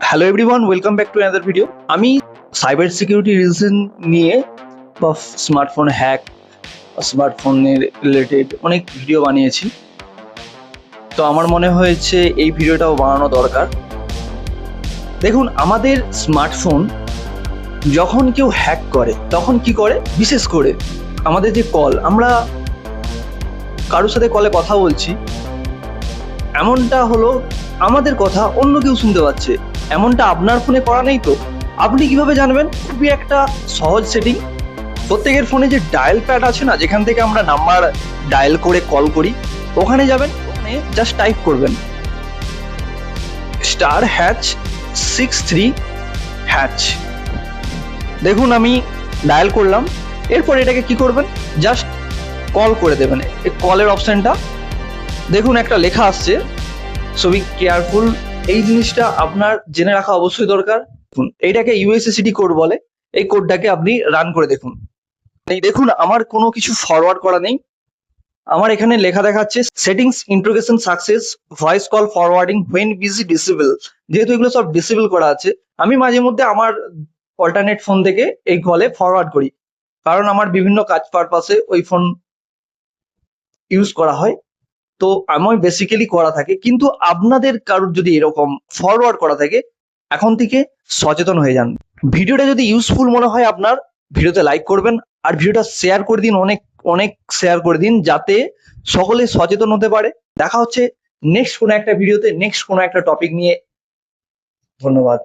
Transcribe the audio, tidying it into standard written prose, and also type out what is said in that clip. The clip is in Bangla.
Hello everyone, welcome back to another video. আমি সাইবার সিকিউরিটি রিজন নিয়ে বা স্মার্টফোন হ্যাক, স্মার্টফোনের রিলেটেড অনেক ভিডিও বানিয়েছি। তো আমার মনে হয়েছে এই ভিডিওটাও বানানো দরকার। দেখুন, আমাদের স্মার্টফোন যখন কেউ হ্যাক করে তখন কি করে, বিশেষ করে আমাদের যে কল, আমরা কারোর সাথে কলে কথা বলছি, এমনটা হলো আমাদের কথা অন্য কেউ শুনতে পাচ্ছে, এমনটা আপনার ফোনে করা নেই তো? আপনি কিভাবে জানবেন? খুবই একটা সহজ সেটিং। প্রত্যেকের ফোনে যে ডায়াল প্যাড আছে না, যেখান থেকে আমরা নাম্বার ডায়াল করে কল করি, ওখানে যাবেন, ওখানে জাস্ট টাইপ করবেন *#63#। দেখুন আমি ডায়াল করলাম, এরপর এটাকে কি করবেন, জাস্ট কল করে দেবেন। এই কলের অপশনটা দেখুন একটা লেখা আসছে, সো বি কেয়ারফুল। এই জিনিসটা আপনার জেনে রাখা অবশ্যই দরকার। এইটাকে ইউএসএসডি কোড বলে। এই কোডটাকে আপনি রান করে দেখুন। এই দেখুন, আমার কোনো কিছু ফরওয়ার্ড করা নেই। আমার এখানে লেখা দেখাচ্ছে settings interrogation success, voice call forwarding when busy disable. যেহেতু এগুলো সব ডিসেবল করা আছে, আমি মাঝে মধ্যে আমার অল্টারনেট ফোন থেকে এই কলে ফরওয়ার্ড করি, কারণ আমার বিভিন্ন কাজ পারপাসে ওই ফোন ইউজ করা হয়। তো আমার বেসিক্যালি করা থাকে, কিন্তু আপনাদের কারোর যদি এরকম ফরওয়ার্ড করা থাকে, এখন থেকে সচেতন হয়ে যান। ভিডিওটা যদি ইউজফুল মনে হয় আপনার, ভিডিওতে লাইক করবেন, আর ভিডিওটা শেয়ার করে দিন, অনেক অনেক শেয়ার করে দিন, যাতে সকলে সচেতন হতে পারে। দেখা হচ্ছে নেক্সট কোনো একটা ভিডিওতে, নেক্সট কোনো একটা টপিক নিয়ে। ধন্যবাদ।